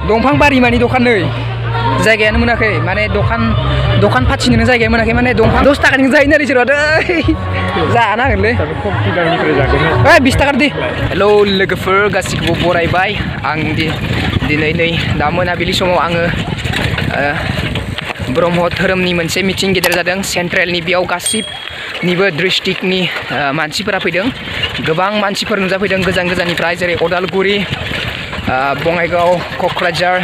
दंफां बारि मानि दखान नै जायगायानो मोनाखै माने दखान फाथिनोनो जायगाया मोनाखै माने दंफां 10 थाखानि जायो ना रिसोर जानो हागोनलै 20 थाखा दे हेलौ लोगोफोर गासिखौबो बरायबाय आं दिनै नै दा मोनाबिलि समाव आङो ब्रह्म धोरोमनि मोनसे मिटिं गेदेर जादों सेन्ट्रेलनि बेयाव गासिबनिबो डिस्ट्रिक्टनि मानसिफोरा फैदों गोबां मानसिफोर नुजाफैदों गोजान गोजाननिफ्राय जेरै अदालगुरि बङाइगाव क'क्राझार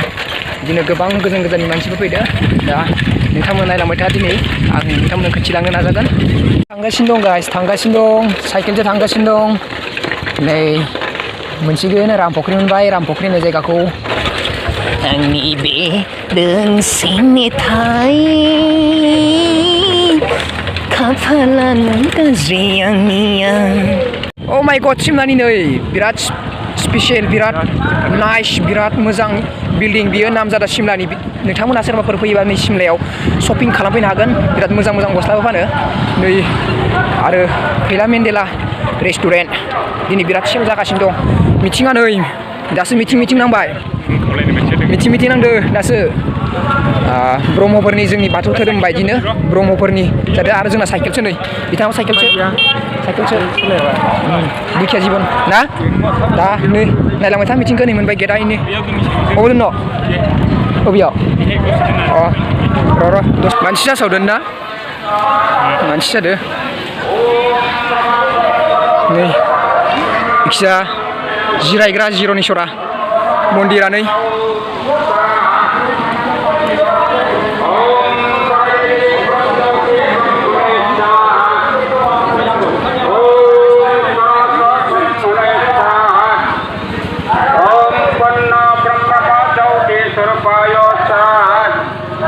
बिदिनो गोबां गोजान गोजाननि मानसिफोर फैदों दा नोंथांमोन नायलांबाय था दिनै आं नोंथांमोननो खिन्थिलांनो नाजागोन थांगासिनो दं गाइस थांगासिनो दं साइकेलजों थांगासिनो दं नै मोनसिगोन रामफख्रि मोनबाय रामफख्रि होननाय जायगाखौ आंनि बे दोंसेनि थाय खाफालानो गाज्रि आंनिया अ माय गड सिमलानि नै बिराद स्पेशल बिराद नाइस बिराद मोजां बिल्डिं बियो नामजादा सिमलानि नोंथांमोना सोरबाफोर फैयोबा नै सिमलायाव शपिं खालामफैनो हागोन बिराद मोजां मोजां गस्लाबो फानो नै आरो फैला मेन्डेला रेस्टुरेन्ट दिनै बिराद सेल जागासिनो दं मिटिङा नै दासो मिटिं नांबाय मिटिं नांदो दासो ब्रह्मफोरनि जोंनि बाथौ धोरोम बायदिनो ब्रह्मफोरनि जादों आरो जोंना साइकेलसो नै बिथाङा साइकेलसो दुखिया जिबन ना दा नै नायलांबाय था मिटिंखौ नै मोनबाय गेटआ इनो अबाव दोन' अबेयाव र' मानसि जासावदों ना मानसि जादों नै जायखिया जिरायग्रा जिर'नेश्वरा मन्दिरा नै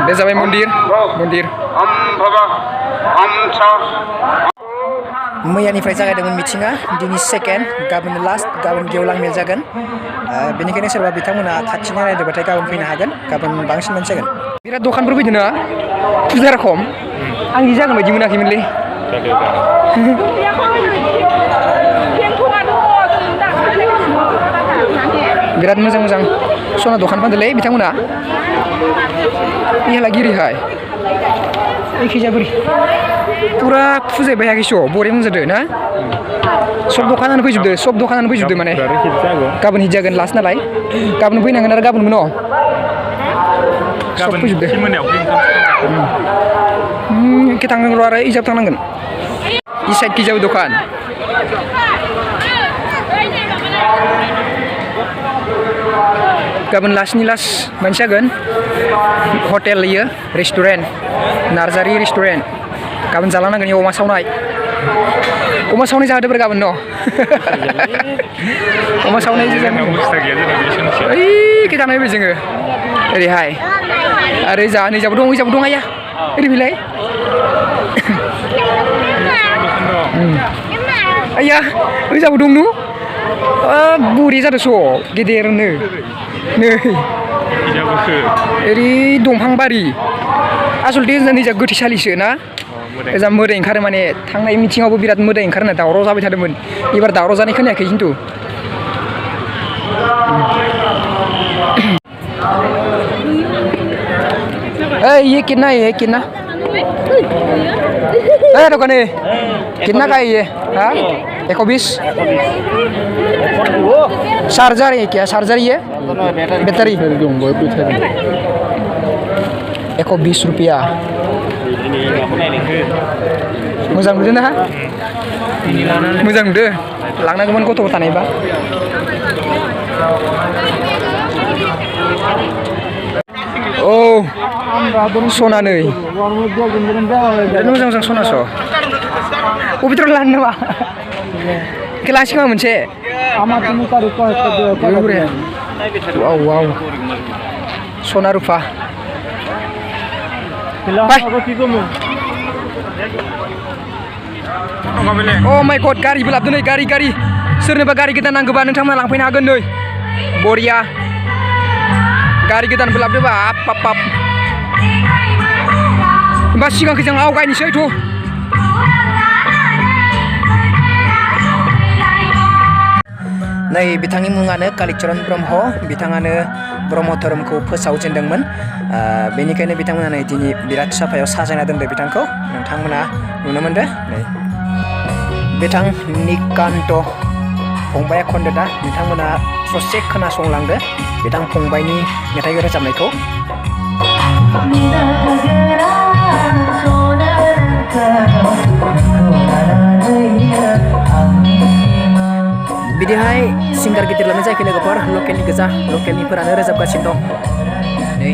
बे जाबाय मन्दिर मैयानिफ्राय जागायदोंमोन मिटिङा दिनै सेकेन्ड गाबोन लास्ट गाबोन गेवलां मेल जागोन बेनिखायनो सोरबा बिथांमोना खाथिनि नायदोंबाथाय गाबोन फैनो हागोन गाबोन बांसिन मानसि जागोन बिराद दखानफोर फैदों ना फुजा रखम आं बिदि जागोन बायदि मोनाखैमोनलै बिराद मोजां सना दखान फानदोंलै बिथांमोना इहालागिरिहाय एखेजा बोरै पुरा फुजाया बायाखैस' बरे मोनजादो ना सब दखानानो फैजोबदो माने गाबोन हिट जागोन लास्ट नालाय गाबोन फैनांगोन आरो गाबोनबो न' सब फैजोबदो एखे थांनांगौ आरो इजाब थांनांगोन इ साइड खिजाबो दखान गाबोन लास्टनि लास्ट मानसि जागोन हटेल इयो रेस्टुरेन्ट नार्जारि रेस्टुरेन्ट गाबोन जालांनांगोन अमा सावनाय जाहोदोब्रा गाबोन न' अमा सावनाय ओइ दानाय फै जोङो ओरैहाय आरो नैजाबो दं आया ओरै फैलाय आया ओइजाबो दं न' बुरि जादोंस' गेदेरनो नै ओरै दंफां बारि आसलथे नैजा गोथैसालिसो ना ओजा मोदाय ओंखारो माने थांनाय मिटिङावबो बिराद मोदाय ओंखारो दावराव जाबाय थादोंमोन एबार दावराव जानाय खोनायाखै खिन्थु ये कितना दোकान कितना का है ये हाँ 120 चार्जर है क्या चार्जर ये बैटरी 120 रुपया मोजां नुदों ना मोजां नुदों लांनांगौमोन गथ' थानायबा औ सना नै मोजां सनास' अबेथ्र लानो नामा लांसै खोमा मोनसे वाव सना रुफा अ माय गड गारिबो लाबोदों नै गारि सोरनोबा गारि गोदान नांगौबा नोंथांमोना लांफैनो हागोन नै बरिया गारि गोदानबो लाबोदोंबा आप होमबा सिगांखौ जों आवगायनोसै थ' नै बिथांनि मुङानो कालिचरन ब्रह्म बिथाङानो ब्रह्म धोरोमखौ फोसावजेनदोंमोन बेनिखायनो बिथांमोना नै दिनै बिराद साफायाव साजायना दोनदों बिथांखौ नोंथांमोना नुनो मोनदों नै बिथां निकान्त फंबाया खनदो दा नोंथांमोना ससे खोनासंलांदो बिथां फंबायनि मेथाइ रोजाबनायखौ बिदिहाय सिंगार गिदिर लानाय जायाखै लोगोफोर लकेलनि गोजा लकेलनिफोरानो रोजाबगासिनो दं नै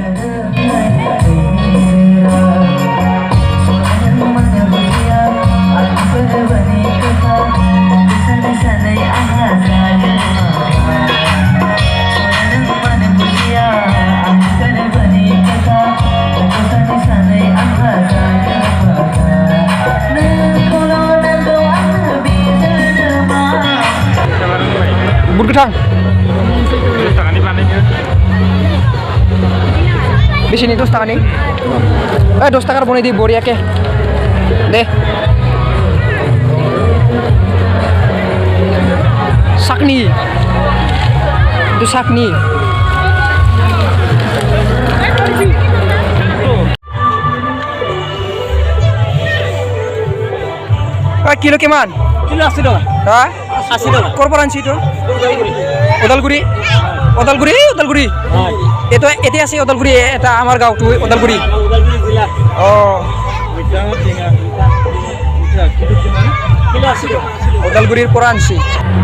bubur gedang. Di sini tuh setengah nih. 2 takar boleh di bori ya ke. Deh. Sakni. Itu sakni. Kilo keman? Kilo 80 টাকা Hah? 80 টাকা Korporansi itu? Odalguri. Odalguri, Odalguri. Itu আছে Odalguri এটা আমার গাঁও তুই Odalguri. উদালগুৰি জিলা Oh, কিলো 80 টাকা Odalguri Poransi.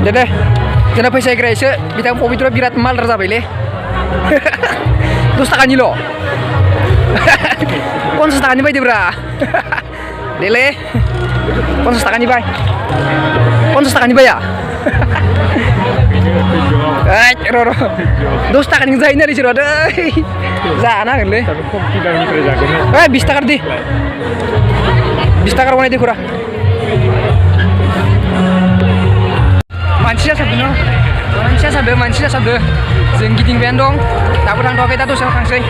Dede. Kena fैसा एग्रा एसे बिथां पबित्र बिराद मालदार जाबायले. 10 takani lo. 50 takani बायदोब्रा. Dele. 50 takani बाय. 50 takani बाय ya? Roro. 10 takani जायना रि सोरो दै. जाना होगोनलै. 20 takar di. 20 takar बनाय देखुरा. Manusia sabdo जों गिदिंबायानो दं दाबो थांथ'वाखै दा दसेयाव थांसै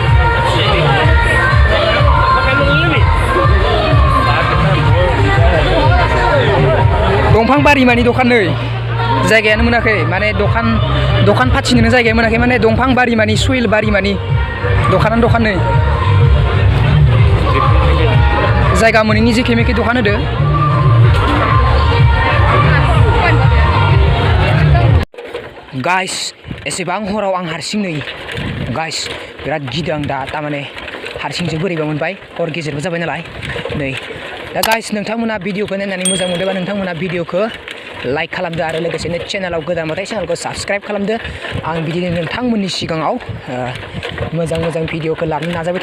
दंफां बारि मानि दखान नै जायगायानो मोनाखै माने दखान फाथिनोनो जायगाया मोनाखै माने दंफां बारि मानि सुइल बारि मानि दखानानो दखान नै जायगा मोनैनि जेखे मेखे दखान होदो गाइस एसेबां हराव आं हारसिं नै गाइस बिराद गिदों आं दा तामाने हारसिंसो बोरैबा मोनबाय हर गेजेरबो जाबाय नालाय नै दा गाइस नोंथांमोना भिडिअखौ नायनानै मोजां मोनदोंबा नोंथांमोना भिडिअखौ लाइक खालामदो आरो लोगोसेनो चेनेलाव गोदानबाथाय चेनेलखौ साबस्क्राइब खालामदो आं बिदिनो नोंथांमोननि सिगाङाव मोजां भिडिअखौ लानो नाजाबाय